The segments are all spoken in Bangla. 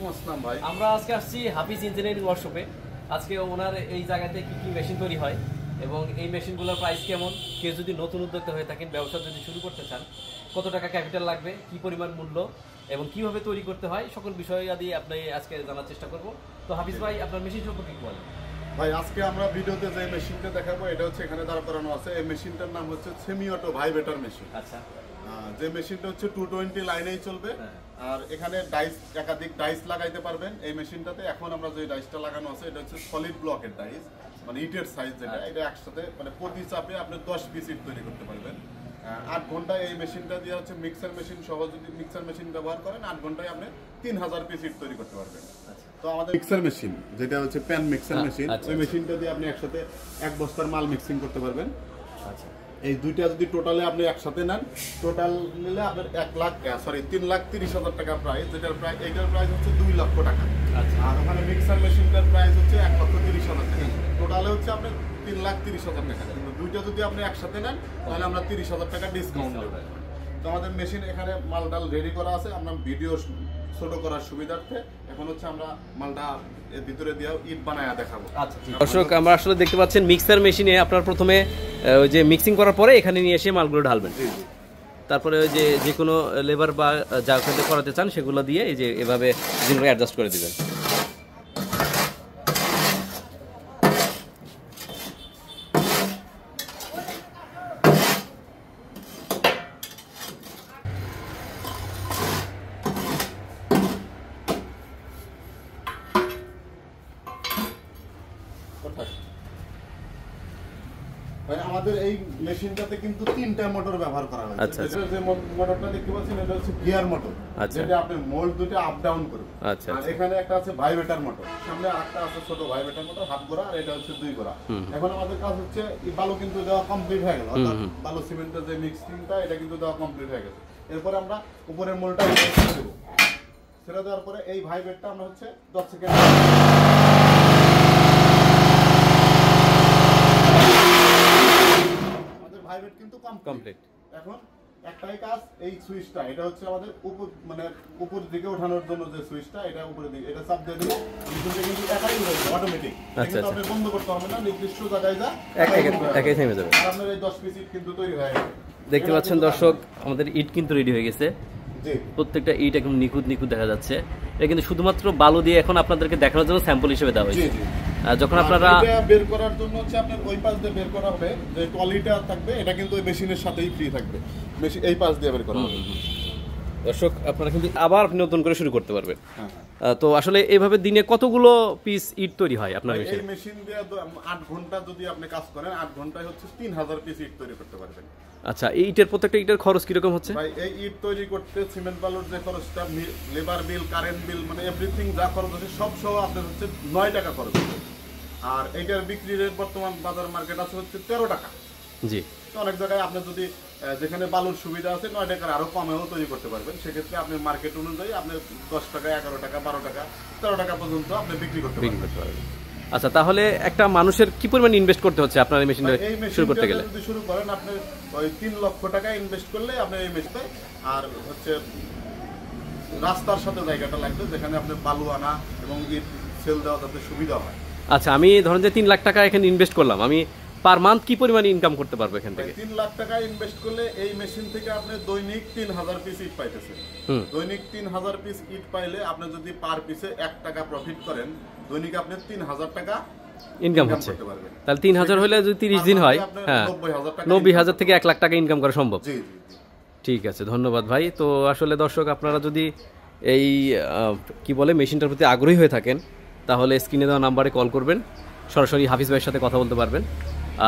ওয়ালাইকুম আসসালাম ভাই। আমরা আজকে আসছি হাফিজ ইঞ্জিনিয়ারিং ওয়ার্কশপে। আজকে ওনার এই জায়গাতে কি কি মেশিন তৈরি হয় এবং এই মেশিনগুলোর প্রাইস কেমন, কেউ যদি নতুন উদ্যোক্তা হয়ে থাকেন, ব্যবসা যদি শুরু করতে চান, কত টাকা ক্যাপিটাল লাগবে, কি পরিমাণ মূল্য এবং কিভাবে তৈরি করতে হয়, সকল বিষয় আদি আপনি আজকে জানার চেষ্টা করব। তো হাফিজ ভাই, আপনার মেশিন সম্পর্কে কি বলেন? ভাই, আজকে আমরা ভিডিওতে যে মেশিনটা দেখাবো এটা হচ্ছে এখানে দাঁড় করানো আছে। এই মেশিনটার নাম হচ্ছে সেমি অটো ভাইব্রেটর মেশিন। আচ্ছা, যে মেশিনটা হচ্ছে 220 লাইনেই চলবে। আর এখানে ডাইস, একাধিক ডাইস লাগাইতে পারবেন এই মেশিনটাতে। এখন আমরা যে ডাইসটা লাগানো আছে এটা হচ্ছে সলিড ব্লকের ডাইস, মানে ইটের সাইজ যেটা, এটা একসাথে মানে প্রতি চাপে আপনি 10 পিস ইট তৈরি করতে পারবেন। 8 ঘন্টায় এই মেশিনটা দিয়ে হচ্ছে মিক্সার মেশিন সহ যদি মিক্সার মেশিন ব্যবহার করেন 8 ঘন্টায় আপনি 3000 পিস ইট তৈরি করতে পারবেন। তো আমাদের মিক্সার মেশিন যেটা হচ্ছে প্যান মিক্সার মেশিন, ওই মেশিনটা দিয়ে আপনি একসাথে 1 বস্তার মাল মিক্সিং করতে পারবেন। আচ্ছা, এই দুইটা যদি টোটালে আপনি একসাথে নেন, টোটাল নিলে আপনার 3,30,000 টাকা প্রাইস, যেটার প্রাইস এইটার প্রাইস হচ্ছে 2 লক্ষ টাকা। আর ওখানে মিক্সার মেশিনটার প্রাইস হচ্ছে 1,30,000 টাকা। টোটালে হচ্ছে আপনার 3,30,000 টাকা। কিন্তু দুইটা যদি আপনি একসাথে নেন তাহলে আমরা 30,000 টাকা ডিসকাউন্ট দেবো। তো আমাদের মেশিন এখানে মালটাল রেডি করা আছে। আমরা ভিডিও ছোট করার সুবিধার্থে এখন হচ্ছে আমরা মালটা এর ভিতরে দিয়ে ইট বানায়া দেখাবো। আচ্ছা, দর্শক আমরা আসলে দেখতে পাচ্ছেন মিক্সার মেশিনে আপনার প্রথমে ওই যে মিক্সিং করার পরে এখানে নিয়ে এসে মালগুলো ঢালবেন, তারপরে ওই যে কোনো লেবার বা যা ওখানে করাতে চান সেগুলো দিয়ে এই যে এভাবে জিনিসগুলো অ্যাডজাস্ট করে দিবেন। আমাদের এই মেশিনটাতে কিন্তু 3টা মোটর ব্যবহার করা হয়েছে। আচ্ছা, যে মোটরটা দেখতে পাচ্ছেন এটা হচ্ছে গিয়ার মোটর, যেটা আপনি মোল্ড দুটো আপ ডাউন করবে। আচ্ছা, আর এখানে একটা আছে ভাইব্রেটর মোটর, সামনে আরেকটা আছে ছোট ভাইব্রেটর মোটর, হাফ গোড়া, আর এটা হচ্ছে 2 গোড়া। এখন আমাদের কাজ হচ্ছে বালু কিন্তু দেওয়া কমপ্লিট হয়ে গেল, অর্থাৎ বালু সিমেন্টের যে মিক্সিংটা এটা কিন্তু দেওয়া কমপ্লিট হয়ে গেছে। এরপর আমরা উপরের মোল্ডটা ছেড়ে দেব। ছেড়ে দেওয়ার পরে এই ভাইব্রেটটা আমরা হচ্ছে 10 সেকেন্ড ভাইব্রেট কিন্তু কমপ্লিট। এখন একটাই কাজ, এই সুইচটা এটা হচ্ছে আমাদের উপর মানে উপর দিকে ওঠানোর জন্য যে সুইচটা, এটা উপরের দিকে এটা চাপ দিয়ে দিলে মেশিনটা কিন্তু একাই উঠে যাবে অটোমেটিক। কিন্তু আপনি বন্ধ করতে হবে না, নির্দিষ্ট জায়গায় যা একাই থেমে যাবে। আর আপনার এই 10 পিস ইট কিন্তু তৈরি হয়ে গেছে। দেখতে পাচ্ছেন দর্শক, আমাদের ইট কিন্তু রেডি হয়ে গেছে। প্রত্যেকটা ইট একদম নিখুঁত দেখা যাচ্ছে। এটা কিন্তু শুধুমাত্র বালু দিয়ে এখন আপনাদেরকে দেখানোর জন্য স্যাম্পল হিসেবে দেওয়া হয়েছে। যখন আপনারা বের করার জন্য হচ্ছে আপনার ওই পাশ দিয়ে বের করা হবে, যে ট্রলিটা থাকবে এটা কিন্তু ওই মেশিনের সাথেই ফ্রি থাকবে, মেশিন এই পাশ দিয়ে বের করা হবে। দর্শক আপনারা কিন্তু আবার নতুন করে শুরু করতে পারবেন। তো আসলে এইভাবে দিনে কতগুলো পিস ইট তৈরি হয় আপনার মেশিনে? এই মেশিন দিয়ে 8 ঘন্টা যদি আপনি কাজ করেন, 8 ঘন্টায় হচ্ছে 3000 পিস ইট তৈরি করতে পারবেন। আচ্ছা, এই ইটের প্রত্যেকটা ইটের খরচ কিরকম হচ্ছে? ভাই, এই ইট তৈরি করতে সিমেন্ট বালুর যে খরচটা, লেবার বিল, কারেন্ট বিল, মানে এভরিথিং যা খরচ আছে সব সহ আপনার হচ্ছে 9 টাকা খরচ হবে। আর এইটার বিক্রি রেট বর্তমান বাজার মার্কেট আছে হচ্ছে 13 টাকা। জি, তো অনেক জায়গায় আপনি যদি যেখানে বালুর সুবিধা আছে 9 টাকার আরো কমেও তৈরি করতে পারবেন। সেক্ষেত্রে আপনি মার্কেট অনুযায়ী আপনি 10 টাকা, 11 টাকা, 12 টাকা, 13 টাকা পর্যন্ত আপনি বিক্রি করতে পারবেন। আচ্ছা, তাহলে একটা মানুষের কি পরিমাণ ইনভেস্ট করতে হচ্ছে আপনার এই মেশিনটা শুরু করতে গেলে? যদি শুরু করেন আপনি ওই 3 লক্ষ টাকা ইনভেস্ট করলে আপনি এই মেশিনটা, আর হচ্ছে রাস্তার সাথে জায়গাটা লাগবে যেখানে আপনি বালু আনা এবং ইট সেল দেওয়া যাতে সুবিধা হয়। আচ্ছা, আমি ধরেন যে 3 লাখ টাকা এখানে ইনভেস্ট করলাম, আমি পার মান্থ কি পরিমাণ ইনকাম করতে পারবো এখান থেকে? 3 লাখ টাকা ইনভেস্ট করলে এই মেশিন থেকে আপনি দৈনিক 3000 পিস ইট পাইতেছেন। দৈনিক 3000 পিস ইট পাইলে আপনি যদি পার পিসে 1 টাকা প্রফিট করেন, দৈনিক আপনি 3000 টাকা ইনকাম হচ্ছে। তাহলে 3000 হলে যদি 30 দিন হয়, হ্যাঁ 90,000 থেকে 1 লাখ টাকা ইনকাম করা সম্ভব। জি, ঠিক আছে, ধন্যবাদ ভাই। তো আসলে দর্শক আপনারা যদি এই কি বলে মেশিনটার প্রতি আগ্রহী হয়ে থাকেন তাহলে স্ক্রিনে দেওয়া নাম্বারে কল করবেন, সরাসরি হাফিজ ভাইয়ের সাথে কথা বলতে পারবেন।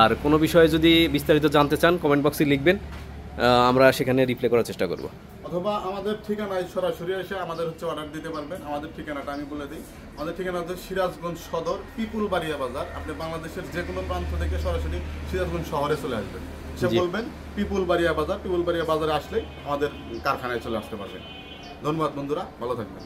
আর কোনো বিষয়ে যদি বিস্তারিত জানতে চান কমেন্ট বক্সে লিখবেন, আমরা সেখানে রিপ্লাই করার চেষ্টা করব। অথবা আমাদের ঠিকানায় সরাসরি এসে আমাদের হচ্ছে অর্ডার দিতে পারবেন। আমাদের ঠিকানাটা আমি বলে দিই। আমাদের ঠিকানা হচ্ছে সিরাজগঞ্জ সদর, পিপুল বাড়িয়া বাজার। আপনি বাংলাদেশের যে কোনো প্রান্ত থেকে সরাসরি সিরাজগঞ্জ শহরে চলে আসবেন। সে বলবেন পিপুল বাড়িয়া বাজার। পিপুল বাড়িয়া বাজারে আসলে আমাদের কারখানায় চলে আসতে পারবেন। ধন্যবাদ বন্ধুরা, ভালো থাকবেন।